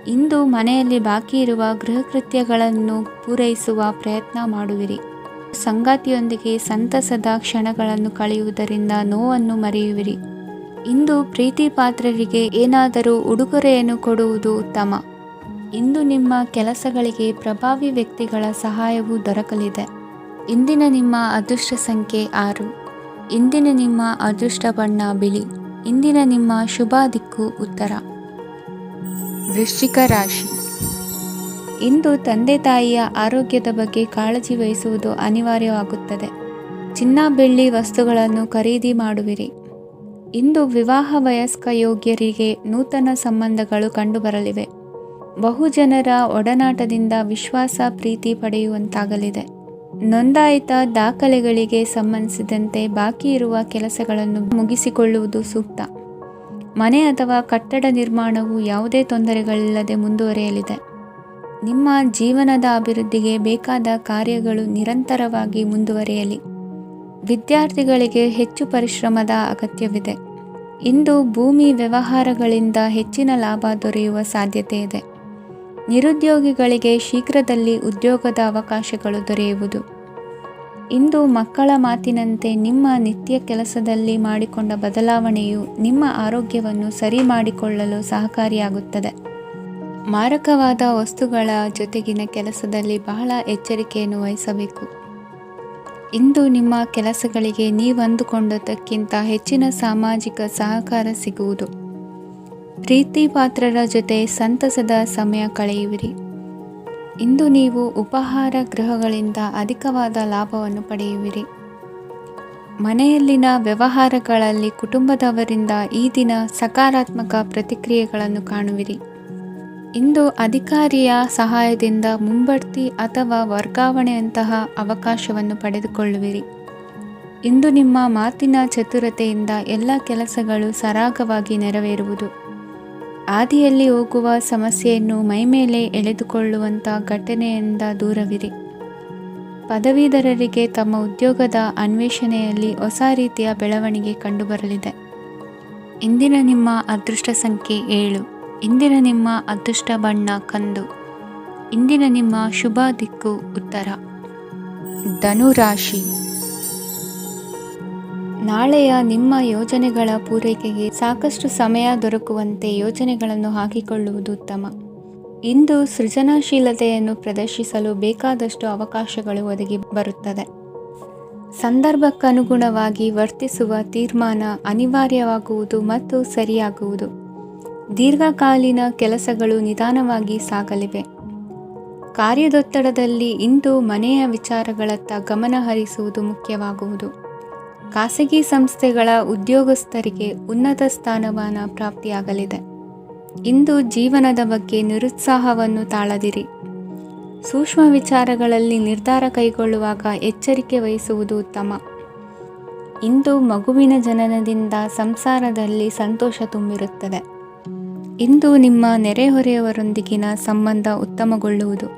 ಇಂದು ಮನೆಯಲ್ಲಿ ಬಾಕಿ ಇರುವ ಗೃಹಕೃತ್ಯಗಳನ್ನು ಪೂರೈಸುವ ಪ್ರಯತ್ನ ಮಾಡುವಿರಿ. ಸಂಗಾತಿಯೊಂದಿಗೆ ಸಂತಸದ ಕ್ಷಣಗಳನ್ನು ಕಳೆಯುವುದರಿಂದ ನೋವನ್ನು ಮರೆಯುವಿರಿ. ಇಂದು ಪ್ರೀತಿ ಪಾತ್ರರಿಗೆ ಏನಾದರೂ ಉಡುಗೊರೆಯನ್ನು ಕೊಡುವುದು ಉತ್ತಮ. ಇಂದು ನಿಮ್ಮ ಕೆಲಸಗಳಿಗೆ ಪ್ರಭಾವಿ ವ್ಯಕ್ತಿಗಳ ಸಹಾಯವು ದೊರಕಲಿದೆ. ಇಂದಿನ ನಿಮ್ಮ ಅದೃಷ್ಟ ಸಂಖ್ಯೆ 6. ಇಂದಿನ ನಿಮ್ಮ ಅದೃಷ್ಟ ಬಣ್ಣ ಬಿಳಿ. ಇಂದಿನ ನಿಮ್ಮ ಶುಭ ದಿಕ್ಕು ಉತ್ತರ. ವೃಶ್ಚಿಕ ರಾಶಿ. ಇಂದು ತಂದೆ ತಾಯಿಯ ಆರೋಗ್ಯದ ಬಗ್ಗೆ ಕಾಳಜಿ ವಹಿಸುವುದು ಅನಿವಾರ್ಯವಾಗುತ್ತದೆ. ಚಿನ್ನ ಬೆಳ್ಳಿ ವಸ್ತುಗಳನ್ನು ಖರೀದಿ ಮಾಡುವಿರಿ. ಇಂದು ವಿವಾಹ ವಯಸ್ಕ ಯೋಗ್ಯರಿಗೆ ನೂತನ ಸಂಬಂಧಗಳು ಕಂಡುಬರಲಿವೆ. ಬಹುಜನರ ಒಡನಾಟದಿಂದ ವಿಶ್ವಾಸ ಪ್ರೀತಿ ಪಡೆಯುವಂತಾಗಲಿದೆ. ನೋಂದಾಯಿತ ದಾಖಲೆಗಳಿಗೆ ಸಂಬಂಧಿಸಿದಂತೆ ಬಾಕಿ ಇರುವ ಕೆಲಸಗಳನ್ನು ಮುಗಿಸಿಕೊಳ್ಳುವುದು ಸೂಕ್ತ. ಮನೆ ಅಥವಾ ಕಟ್ಟಡ ನಿರ್ಮಾಣವು ಯಾವುದೇ ತೊಂದರೆಗಳಿಲ್ಲದೆ ಮುಂದುವರಿಯಲಿದೆ. ನಿಮ್ಮ ಜೀವನದ ಅಭಿವೃದ್ಧಿಗೆ ಬೇಕಾದ ಕಾರ್ಯಗಳು ನಿರಂತರವಾಗಿ ಮುಂದುವರಿಯಲಿ. ವಿದ್ಯಾರ್ಥಿಗಳಿಗೆ ಹೆಚ್ಚು ಪರಿಶ್ರಮದ ಅಗತ್ಯವಿದೆ. ಇಂದು ಭೂಮಿ ವ್ಯವಹಾರಗಳಿಂದ ಹೆಚ್ಚಿನ ಲಾಭ ದೊರೆಯುವ ಸಾಧ್ಯತೆ ಇದೆ. ನಿರುದ್ಯೋಗಿಗಳಿಗೆ ಶೀಘ್ರದಲ್ಲಿ ಉದ್ಯೋಗದ ಅವಕಾಶಗಳು ದೊರೆಯುವುದು. ಇಂದು ಮಕ್ಕಳ ಮಾತಿನಂತೆ ನಿಮ್ಮ ನಿತ್ಯ ಕೆಲಸದಲ್ಲಿ ಮಾಡಿಕೊಂಡ ಬದಲಾವಣೆಯು ನಿಮ್ಮ ಆರೋಗ್ಯವನ್ನು ಸರಿ ಮಾಡಿಕೊಳ್ಳಲು ಸಹಕಾರಿಯಾಗುತ್ತದೆ. ಮಾರಕವಾದ ವಸ್ತುಗಳ ಜೊತೆಗಿನ ಕೆಲಸದಲ್ಲಿ ಬಹಳ ಎಚ್ಚರಿಕೆಯನ್ನು ವಹಿಸಬೇಕು. ಇಂದು ನಿಮ್ಮ ಕೆಲಸಗಳಿಗೆ ನೀವಂದುಕೊಂಡದ್ದಕ್ಕಿಂತ ಹೆಚ್ಚಿನ ಸಾಮಾಜಿಕ ಸಹಕಾರ ಸಿಗುವುದು. ಪ್ರೀತಿ ಪಾತ್ರರ ಜೊತೆ ಸಂತಸದ ಸಮಯ ಕಳೆಯುವಿರಿ. ಇಂದು ನೀವು ಉಪಹಾರ ಗೃಹಗಳಿಂದ ಅಧಿಕವಾದ ಲಾಭವನ್ನು ಪಡೆಯುವಿರಿ. ಮನೆಯಲ್ಲಿನ ವ್ಯವಹಾರಗಳಲ್ಲಿ ಕುಟುಂಬದವರಿಂದ ಈ ದಿನ ಸಕಾರಾತ್ಮಕ ಪ್ರತಿಕ್ರಿಯೆಗಳನ್ನು ಕಾಣುವಿರಿ. ಇಂದು ಅಧಿಕಾರಿಯ ಸಹಾಯದಿಂದ ಮುಂಬಡ್ತಿ ಅಥವಾ ವರ್ಗಾವಣೆಯಂತಹ ಅವಕಾಶವನ್ನು ಪಡೆದುಕೊಳ್ಳುವಿರಿ. ಇಂದು ನಿಮ್ಮ ಮಾತಿನ ಚತುರತೆಯಿಂದ ಎಲ್ಲ ಕೆಲಸಗಳು ಸರಾಗವಾಗಿ ನೆರವೇರುವುದು. ಹಾದಿಯಲ್ಲಿ ಹೋಗುವ ಸಮಸ್ಯೆಯನ್ನು ಮೈಮೇಲೆ ಎಳೆದುಕೊಳ್ಳುವಂಥ ಘಟನೆಯಿಂದ ದೂರವಿರಿ. ಪದವೀಧರರಿಗೆ ತಮ್ಮ ಉದ್ಯೋಗದ ಅನ್ವೇಷಣೆಯಲ್ಲಿ ಹೊಸ ರೀತಿಯ ಬೆಳವಣಿಗೆ ಕಂಡುಬರಲಿದೆ. ಇಂದಿನ ನಿಮ್ಮ ಅದೃಷ್ಟ ಸಂಖ್ಯೆ 7. ಇಂದಿನ ನಿಮ್ಮ ಅದೃಷ್ಟ ಬಣ್ಣ ಕಂದು. ಇಂದಿನ ನಿಮ್ಮ ಶುಭ ದಿಕ್ಕು ಉತ್ತರ. ಧನುರಾಶಿ. ನಾಳೆಯ ನಿಮ್ಮ ಯೋಜನೆಗಳ ಪೂರೈಕೆಗೆ ಸಾಕಷ್ಟು ಸಮಯ ದೊರಕುವಂತೆ ಯೋಜನೆಗಳನ್ನು ಹಾಕಿಕೊಳ್ಳುವುದು ಉತ್ತಮ. ಇಂದು ಸೃಜನಶೀಲತೆಯನ್ನು ಪ್ರದರ್ಶಿಸಲು ಬೇಕಾದಷ್ಟು ಅವಕಾಶಗಳು ಒದಗಿ ಬರುತ್ತದೆ. ಸಂದರ್ಭಕ್ಕನುಗುಣವಾಗಿ ವರ್ತಿಸುವ ತೀರ್ಮಾನ ಅನಿವಾರ್ಯವಾಗುವುದು ಮತ್ತು ಸರಿಯಾಗುವುದು. ದೀರ್ಘಕಾಲೀನ ಕೆಲಸಗಳು ನಿಧಾನವಾಗಿ ಸಾಗಲಿವೆ. ಕಾರ್ಯದೊತ್ತಡದಲ್ಲಿ ಇಂದು ಮನೆಯ ವಿಚಾರಗಳತ್ತ ಗಮನ ಹರಿಸುವುದು ಮುಖ್ಯವಾಗುವುದು. ಖಾಸಗಿ ಸಂಸ್ಥೆಗಳ ಉದ್ಯೋಗಸ್ಥರಿಗೆ ಉನ್ನತ ಸ್ಥಾನಮಾನ ಪ್ರಾಪ್ತಿಯಾಗಲಿದೆ. ಇಂದು ಜೀವನದ ಬಗ್ಗೆ ನಿರುತ್ಸಾಹವನ್ನು ತಾಳದಿರಿ. ಸೂಕ್ಷ್ಮ ವಿಚಾರಗಳಲ್ಲಿ ನಿರ್ಧಾರ ಕೈಗೊಳ್ಳುವಾಗ ಎಚ್ಚರಿಕೆ ವಹಿಸುವುದು ಉತ್ತಮ. ಇಂದು ಮಗುವಿನ ಜನನದಿಂದ ಸಂಸಾರದಲ್ಲಿ ಸಂತೋಷ ತುಂಬಿರುತ್ತದೆ. ಇಂದು ನಿಮ್ಮ ನೆರೆಹೊರೆಯವರೊಂದಿಗಿನ ಸಂಬಂಧ ಉತ್ತಮಗೊಳ್ಳುವುದು.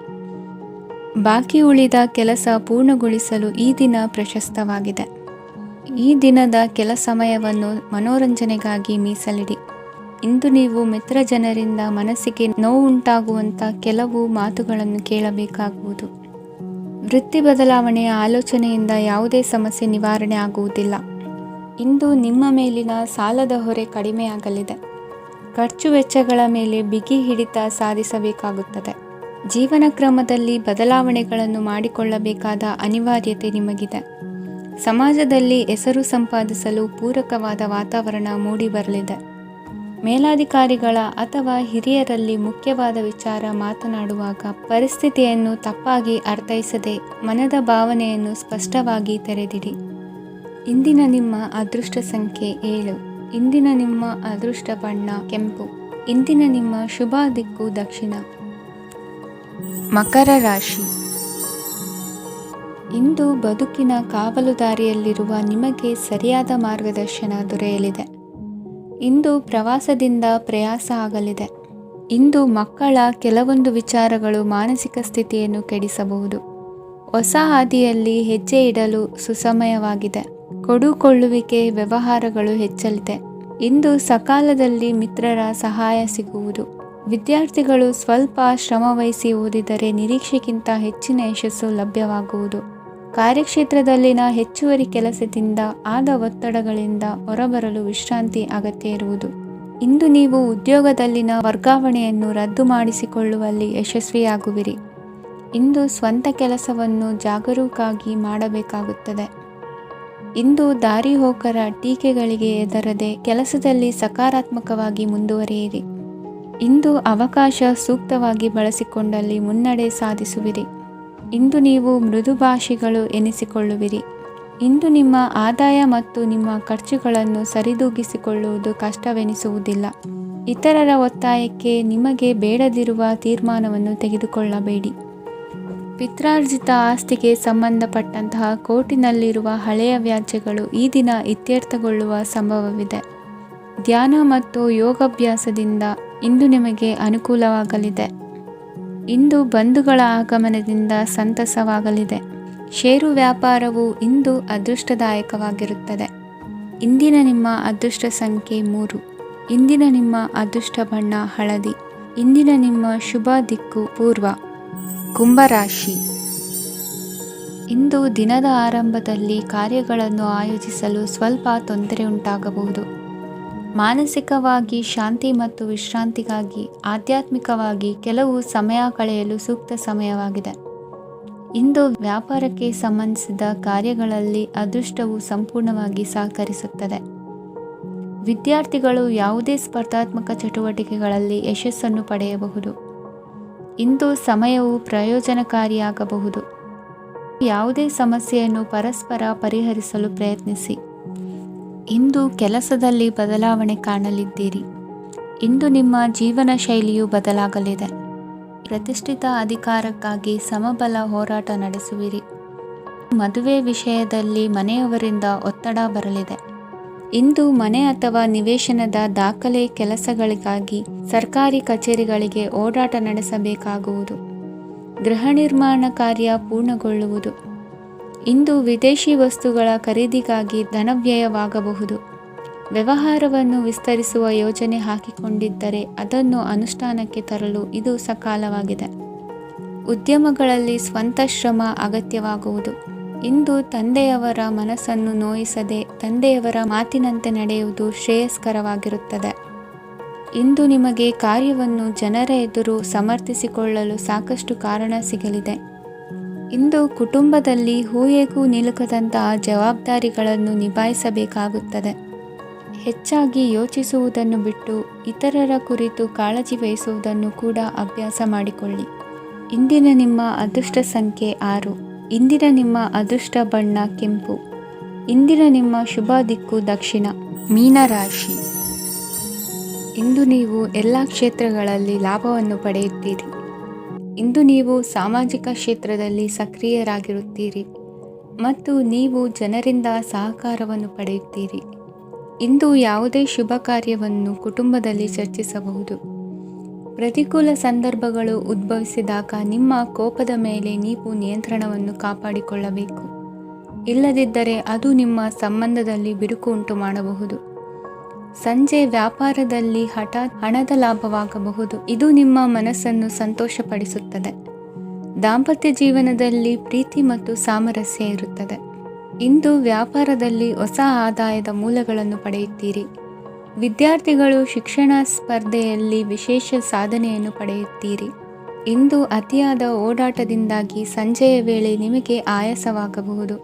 ಬಾಕಿ ಉಳಿದ ಕೆಲಸ ಪೂರ್ಣಗೊಳಿಸಲು ಈ ದಿನ ಪ್ರಶಸ್ತವಾಗಿದೆ. ಈ ದಿನದ ಕೆಲ ಸಮಯವನ್ನು ಮನೋರಂಜನೆಗಾಗಿ ಮೀಸಲಿಡಿ. ಇಂದು ನೀವು ಮಿತ್ರ ಜನರಿಂದ ಮನಸ್ಸಿಗೆ ನೋವುಂಟಾಗುವಂಥ ಕೆಲವು ಮಾತುಗಳನ್ನು ಕೇಳಬೇಕಾಗುವುದು. ವೃತ್ತಿ ಬದಲಾವಣೆಯ ಆಲೋಚನೆಯಿಂದ ಯಾವುದೇ ಸಮಸ್ಯೆ ನಿವಾರಣೆ ಆಗುವುದಿಲ್ಲ. ಇಂದು ನಿಮ್ಮ ಮೇಲಿನ ಸಾಲದ ಹೊರೆ ಕಡಿಮೆಯಾಗಲಿದೆ. ಖರ್ಚು ವೆಚ್ಚಗಳ ಮೇಲೆ ಬಿಗಿ ಹಿಡಿತ ಸಾಧಿಸಬೇಕಾಗುತ್ತದೆ. ಜೀವನ ಕ್ರಮದಲ್ಲಿ ಬದಲಾವಣೆಗಳನ್ನು ಮಾಡಿಕೊಳ್ಳಬೇಕಾದ ಅನಿವಾರ್ಯತೆ ನಿಮಗಿದೆ. ಸಮಾಜದಲ್ಲಿ ಹೆಸರು ಸಂಪಾದಿಸಲು ಪೂರಕವಾದ ವಾತಾವರಣ ಮೂಡಿಬರಲಿದೆ. ಮೇಲಾಧಿಕಾರಿಗಳ ಅಥವಾ ಹಿರಿಯರಲ್ಲಿ ಮುಖ್ಯವಾದ ವಿಚಾರ ಮಾತನಾಡುವಾಗ ಪರಿಸ್ಥಿತಿಯನ್ನು ತಪ್ಪಾಗಿ ಅರ್ಥೈಸದೆ ಮನದ ಭಾವನೆಯನ್ನು ಸ್ಪಷ್ಟವಾಗಿ ತೆರೆದಿಡಿ. ಇಂದಿನ ನಿಮ್ಮ ಅದೃಷ್ಟ ಸಂಖ್ಯೆ 7. ಇಂದಿನ ನಿಮ್ಮ ಅದೃಷ್ಟ ಬಣ್ಣ ಕೆಂಪು. ಇಂದಿನ ನಿಮ್ಮ ಶುಭ ದಿಕ್ಕು ದಕ್ಷಿಣ. ಮಕರ ರಾಶಿ. ಇಂದು ಬದುಕಿನ ಕಾವಲುದಾರಿಯಲ್ಲಿರುವ ನಿಮಗೆ ಸರಿಯಾದ ಮಾರ್ಗದರ್ಶನ ದೊರೆಯಲಿದೆ. ಇಂದು ಪ್ರವಾಸದಿಂದ ಪ್ರಯಾಸ ಆಗಲಿದೆ. ಇಂದು ಮಕ್ಕಳ ಕೆಲವೊಂದು ವಿಚಾರಗಳು ಮಾನಸಿಕ ಸ್ಥಿತಿಯನ್ನು ಕೆಡಿಸಬಹುದು. ಹೊಸ ಹಾದಿಯಲ್ಲಿ ಹೆಜ್ಜೆ ಇಡಲು ಸುಸಮಯವಾಗಿದೆ. ಕೊಡುಕೊಳ್ಳುವಿಕೆ ವ್ಯವಹಾರಗಳು ಹೆಚ್ಚಲಿದೆ. ಇಂದು ಸಕಾಲದಲ್ಲಿ ಮಿತ್ರರ ಸಹಾಯ ಸಿಗುವುದು. ವಿದ್ಯಾರ್ಥಿಗಳು ಸ್ವಲ್ಪ ಶ್ರಮವಹಿಸಿ ಓದಿದರೆ ನಿರೀಕ್ಷೆಗಿಂತ ಹೆಚ್ಚಿನ ಯಶಸ್ಸು ಲಭ್ಯವಾಗುವುದು. ಕಾರ್ಯಕ್ಷೇತ್ರದಲ್ಲಿನ ಹೆಚ್ಚುವರಿ ಕೆಲಸದಿಂದ ಆದ ಒತ್ತಡಗಳಿಂದ ಹೊರಬರಲು ವಿಶ್ರಾಂತಿ ಅಗತ್ಯ ಇರುವುದು. ಇಂದು ನೀವು ಉದ್ಯೋಗದಲ್ಲಿನ ವರ್ಗಾವಣೆಯನ್ನು ರದ್ದು ಮಾಡಿಸಿಕೊಳ್ಳುವಲ್ಲಿ ಯಶಸ್ವಿಯಾಗುವಿರಿ. ಇಂದು ಸ್ವಂತ ಕೆಲಸವನ್ನು ಜಾಗರೂಕವಾಗಿ ಮಾಡಬೇಕಾಗುತ್ತದೆ. ಇಂದು ದಾರಿಹೋಕರ ಟೀಕೆಗಳಿಗೆ ಹೆದರದೆ ಕೆಲಸದಲ್ಲಿ ಸಕಾರಾತ್ಮಕವಾಗಿ ಮುಂದುವರಿಯಿರಿ. ಇಂದು ಅವಕಾಶ ಸೂಕ್ತವಾಗಿ ಬಳಸಿಕೊಂಡಲ್ಲಿ ಮುನ್ನಡೆ ಸಾಧಿಸುವಿರಿ. ಇಂದು ನೀವು ಮೃದುಭಾಷಿಗಳು ಎನಿಸಿಕೊಳ್ಳುವಿರಿ. ಇಂದು ನಿಮ್ಮ ಆದಾಯ ಮತ್ತು ನಿಮ್ಮ ಖರ್ಚುಗಳನ್ನು ಸರಿದೂಗಿಸಿಕೊಳ್ಳುವುದು ಕಷ್ಟವೆನಿಸುವುದಿಲ್ಲ. ಇತರರ ಒತ್ತಾಯಕ್ಕೆ ನಿಮಗೆ ಬೇಡದಿರುವ ತೀರ್ಮಾನವನ್ನು ತೆಗೆದುಕೊಳ್ಳಬೇಡಿ. ಪಿತ್ರಾರ್ಜಿತ ಆಸ್ತಿಗೆ ಸಂಬಂಧಪಟ್ಟಂತಹ ಕೋರ್ಟಿನಲ್ಲಿರುವ ಹಳೆಯ ವ್ಯಾಜ್ಯಗಳು ಈ ದಿನ ಇತ್ಯರ್ಥಗೊಳ್ಳುವ ಸಂಭವವಿದೆ. ಧ್ಯಾನ ಮತ್ತು ಯೋಗಾಭ್ಯಾಸದಿಂದ ಇಂದು ನಿಮಗೆ ಅನುಕೂಲವಾಗಲಿದೆ. ಇಂದು ಬಂಧುಗಳ ಆಗಮನದಿಂದ ಸಂತಸವಾಗಲಿದೆ. ಷೇರು ವ್ಯಾಪಾರವು ಇಂದು ಅದೃಷ್ಟದಾಯಕವಾಗಿರುತ್ತದೆ. ಇಂದಿನ ನಿಮ್ಮ ಅದೃಷ್ಟ ಸಂಖ್ಯೆ 3. ಇಂದಿನ ನಿಮ್ಮ ಅದೃಷ್ಟ ಬಣ್ಣ ಹಳದಿ. ಇಂದಿನ ನಿಮ್ಮ ಶುಭ ದಿಕ್ಕು ಪೂರ್ವ. ಕುಂಭರಾಶಿ. ಇಂದು ದಿನದ ಆರಂಭದಲ್ಲಿ ಕಾರ್ಯಗಳನ್ನು ಆಯೋಜಿಸಲು ಸ್ವಲ್ಪ ತೊಂದರೆ ಉಂಟಾಗಬಹುದು. ಮಾನಸಿಕವಾಗಿ ಶಾಂತಿ ಮತ್ತು ವಿಶ್ರಾಂತಿಗಾಗಿ ಆಧ್ಯಾತ್ಮಿಕವಾಗಿ ಕೆಲವು ಸಮಯ ಕಳೆಯಲು ಸೂಕ್ತ ಸಮಯವಾಗಿದೆ. ಇಂದು ವ್ಯಾಪಾರಕ್ಕೆ ಸಂಬಂಧಿಸಿದ ಕಾರ್ಯಗಳಲ್ಲಿ ಅದೃಷ್ಟವು ಸಂಪೂರ್ಣವಾಗಿ ಸಹಕರಿಸುತ್ತದೆ. ವಿದ್ಯಾರ್ಥಿಗಳು ಯಾವುದೇ ಸ್ಪರ್ಧಾತ್ಮಕ ಚಟುವಟಿಕೆಗಳಲ್ಲಿ ಯಶಸ್ಸನ್ನು ಪಡೆಯಬಹುದು. ಇಂದು ಸಮಯವು ಪ್ರಯೋಜನಕಾರಿಯಾಗಬಹುದು. ಯಾವುದೇ ಸಮಸ್ಯೆಯನ್ನು ಪರಸ್ಪರ ಪರಿಹರಿಸಲು ಪ್ರಯತ್ನಿಸಿ. ಇಂದು ಕೆಲಸದಲ್ಲಿ ಬದಲಾವಣೆ ಕಾಣಲಿದ್ದೀರಿ. ಇಂದು ನಿಮ್ಮ ಜೀವನ ಶೈಲಿಯು ಬದಲಾಗಲಿದೆ. ಪ್ರತಿಷ್ಠಿತ ಅಧಿಕಾರಕ್ಕಾಗಿ ಸಮಬಲ ಹೋರಾಟ ನಡೆಸುವಿರಿ. ಮದುವೆ ವಿಷಯದಲ್ಲಿ ಮನೆಯವರಿಂದ ಒತ್ತಡ ಬರಲಿದೆ. ಇಂದು ಮನೆ ಅಥವಾ ನಿವೇಶನದ ದಾಖಲೆ ಕೆಲಸಗಳಿಗಾಗಿ ಸರ್ಕಾರಿ ಕಚೇರಿಗಳಿಗೆ ಓಡಾಟ ನಡೆಸಬೇಕಾಗುವುದು. ಗೃಹ ನಿರ್ಮಾಣ ಕಾರ್ಯ ಪೂರ್ಣಗೊಳ್ಳುವುದು. ಇಂದು ವಿದೇಶಿ ವಸ್ತುಗಳ ಖರೀದಿಗಾಗಿ ಧನವ್ಯಯವಾಗಬಹುದು. ವ್ಯವಹಾರವನ್ನು ವಿಸ್ತರಿಸುವ ಯೋಜನೆ ಹಾಕಿಕೊಂಡಿದ್ದರೆ ಅದನ್ನು ಅನುಷ್ಠಾನಕ್ಕೆ ತರಲು ಇದು ಸಕಾಲವಾಗಿದೆ. ಉದ್ಯಮಗಳಲ್ಲಿ ಸ್ವಂತ ಶ್ರಮ ಅಗತ್ಯವಾಗುವುದು. ಇಂದು ತಂದೆಯವರ ಮನಸ್ಸನ್ನು ನೋಯಿಸದೆ ತಂದೆಯವರ ಮಾತಿನಂತೆ ನಡೆಯುವುದು ಶ್ರೇಯಸ್ಕರವಾಗಿರುತ್ತದೆ. ಇಂದು ನಿಮಗೆ ಕಾರ್ಯವನ್ನು ಜನರ ಎದುರು ಸಮರ್ಥಿಸಿಕೊಳ್ಳಲು ಸಾಕಷ್ಟು ಕಾರಣ ಸಿಗಲಿದೆ. ಇಂದು ಕುಟುಂಬದಲ್ಲಿ ಹೂಯೆಗೂ ನಿಲುಕದಂತಹ ಜವಾಬ್ದಾರಿಗಳನ್ನು ನಿಭಾಯಿಸಬೇಕಾಗುತ್ತದೆ. ಹೆಚ್ಚಾಗಿ ಯೋಚಿಸುವುದನ್ನು ಬಿಟ್ಟು ಇತರರ ಕುರಿತು ಕಾಳಜಿ ವಹಿಸುವುದನ್ನು ಕೂಡ ಅಭ್ಯಾಸ ಮಾಡಿಕೊಳ್ಳಿ. ಇಂದಿನ ನಿಮ್ಮ ಅದೃಷ್ಟ ಸಂಖ್ಯೆ 6. ಇಂದಿನ ನಿಮ್ಮ ಅದೃಷ್ಟ ಬಣ್ಣ ಕೆಂಪು. ಇಂದಿನ ನಿಮ್ಮ ಶುಭ ದಿಕ್ಕು ದಕ್ಷಿಣ. ಮೀನರಾಶಿ. ಇಂದು ನೀವು ಎಲ್ಲ ಕ್ಷೇತ್ರಗಳಲ್ಲಿ ಲಾಭವನ್ನು ಪಡೆಯುತ್ತೀರಿ. ಇಂದು ನೀವು ಸಾಮಾಜಿಕ ಕ್ಷೇತ್ರದಲ್ಲಿ ಸಕ್ರಿಯರಾಗಿರುತ್ತೀರಿ ಮತ್ತು ನೀವು ಜನರಿಂದ ಸಹಕಾರವನ್ನು ಪಡೆಯುತ್ತೀರಿ. ಇಂದು ಯಾವುದೇ ಶುಭ ಕಾರ್ಯವನ್ನು ಕುಟುಂಬದಲ್ಲಿ ಚರ್ಚಿಸಬಹುದು. ಪ್ರತಿಕೂಲ ಸಂದರ್ಭಗಳು ಉದ್ಭವಿಸಿದಾಗ ನಿಮ್ಮ ಕೋಪದ ಮೇಲೆ ನೀವು ನಿಯಂತ್ರಣವನ್ನು ಕಾಪಾಡಿಕೊಳ್ಳಬೇಕು. ಇಲ್ಲದಿದ್ದರೆ ಅದು ನಿಮ್ಮ ಸಂಬಂಧದಲ್ಲಿ ಬಿರುಕು ಉಂಟು ಮಾಡಬಹುದು. ಸಂಜೆ ವ್ಯಾಪಾರದಲ್ಲಿ ಹಠಾತ್ ಹಣದ ಲಾಭವಾಗಬಹುದು. ಇದು ನಿಮ್ಮ ಮನಸ್ಸನ್ನು ಸಂತೋಷಪಡಿಸುತ್ತದೆ. ದಾಂಪತ್ಯ ಜೀವನದಲ್ಲಿ ಪ್ರೀತಿ ಮತ್ತು ಸಾಮರಸ್ಯ ಇರುತ್ತದೆ. ಇಂದು ವ್ಯಾಪಾರದಲ್ಲಿ ಹೊಸ ಆದಾಯದ ಮೂಲಗಳನ್ನು ಪಡೆಯುತ್ತೀರಿ. ವಿದ್ಯಾರ್ಥಿಗಳು ಶಿಕ್ಷಣ ಸ್ಪರ್ಧೆಯಲ್ಲಿ ವಿಶೇಷ ಸಾಧನೆಯನ್ನು ಪಡೆಯುತ್ತೀರಿ. ಇಂದು ಅತಿಯಾದ ಓಡಾಟದಿಂದಾಗಿ ಸಂಜೆಯ ವೇಳೆ ನಿಮಗೆ ಆಯಾಸವಾಗಬಹುದು.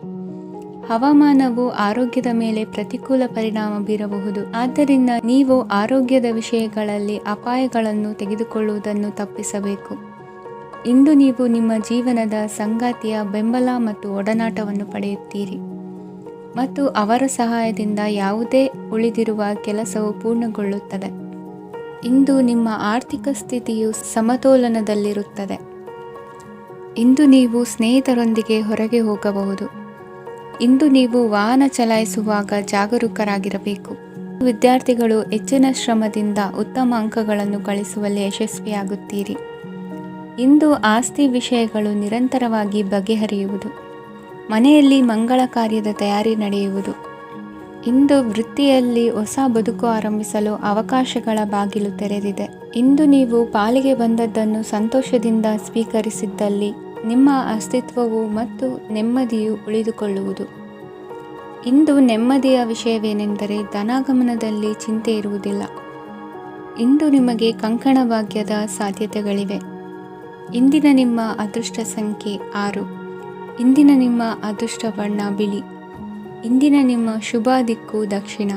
ಹವಾಮಾನವು ಆರೋಗ್ಯದ ಮೇಲೆ ಪ್ರತಿಕೂಲ ಪರಿಣಾಮ ಬೀರಬಹುದು. ಆದ್ದರಿಂದ ನೀವು ಆರೋಗ್ಯದ ವಿಷಯಗಳಲ್ಲಿ ಅಪಾಯಗಳನ್ನು ತೆಗೆದುಕೊಳ್ಳುವುದನ್ನು ತಪ್ಪಿಸಬೇಕು. ಇಂದು ನೀವು ನಿಮ್ಮ ಜೀವನದ ಸಂಗಾತಿಯ ಬೆಂಬಲ ಮತ್ತು ಒಡನಾಟವನ್ನು ಪಡೆಯುತ್ತೀರಿ ಮತ್ತು ಅವರ ಸಹಾಯದಿಂದ ಯಾವುದೇ ಉಳಿದಿರುವ ಕೆಲಸವು ಪೂರ್ಣಗೊಳ್ಳುತ್ತದೆ. ಇಂದು ನಿಮ್ಮ ಆರ್ಥಿಕ ಸ್ಥಿತಿಯು ಸಮತೋಲನದಲ್ಲಿರುತ್ತದೆ. ಇಂದು ನೀವು ಸ್ನೇಹಿತರೊಂದಿಗೆ ಹೊರಗೆ ಹೋಗಬಹುದು. ಇಂದು ನೀವು ವಾಹನ ಚಲಾಯಿಸುವಾಗ ಜಾಗರೂಕರಾಗಿರಬೇಕು. ವಿದ್ಯಾರ್ಥಿಗಳು ಹೆಚ್ಚಿನ ಶ್ರಮದಿಂದ ಉತ್ತಮ ಅಂಕಗಳನ್ನು ಗಳಿಸುವಲ್ಲಿ ಯಶಸ್ವಿಯಾಗುತ್ತೀರಿ. ಇಂದು ಆಸ್ತಿ ವಿಷಯಗಳು ನಿರಂತರವಾಗಿ ಬಗೆಹರಿಯುವುದು. ಮನೆಯಲ್ಲಿ ಮಂಗಳ ಕಾರ್ಯದ ತಯಾರಿ ನಡೆಯುವುದು. ಇಂದು ವೃತ್ತಿಯಲ್ಲಿ ಹೊಸ ಬದುಕು ಆರಂಭಿಸಲು ಅವಕಾಶಗಳ ಬಾಗಿಲು ತೆರೆದಿದೆ. ಇಂದು ನೀವು ಪಾಲಿಗೆ ಬಂದದ್ದನ್ನು ಸಂತೋಷದಿಂದ ಸ್ವೀಕರಿಸಿದ್ದಲ್ಲಿ ನಿಮ್ಮ ಅಸ್ತಿತ್ವವು ಮತ್ತು ನೆಮ್ಮದಿಯು ಉಳಿದುಕೊಳ್ಳುವುದು. ಇಂದು ನೆಮ್ಮದಿಯ ವಿಷಯವೇನೆಂದರೆ ಧನಾಗಮನದಲ್ಲಿ ಚಿಂತೆ ಇರುವುದಿಲ್ಲ. ಇಂದು ನಿಮಗೆ ಕಂಕಣ ಭಾಗ್ಯದ ಸಾಧ್ಯತೆಗಳಿವೆ. ಇಂದಿನ ನಿಮ್ಮ ಅದೃಷ್ಟ ಸಂಖ್ಯೆ 6. ಇಂದಿನ ನಿಮ್ಮ ಅದೃಷ್ಟ ಬಣ್ಣ ಬಿಳಿ. ಇಂದಿನ ನಿಮ್ಮ ಶುಭ ದಿಕ್ಕು ದಕ್ಷಿಣ.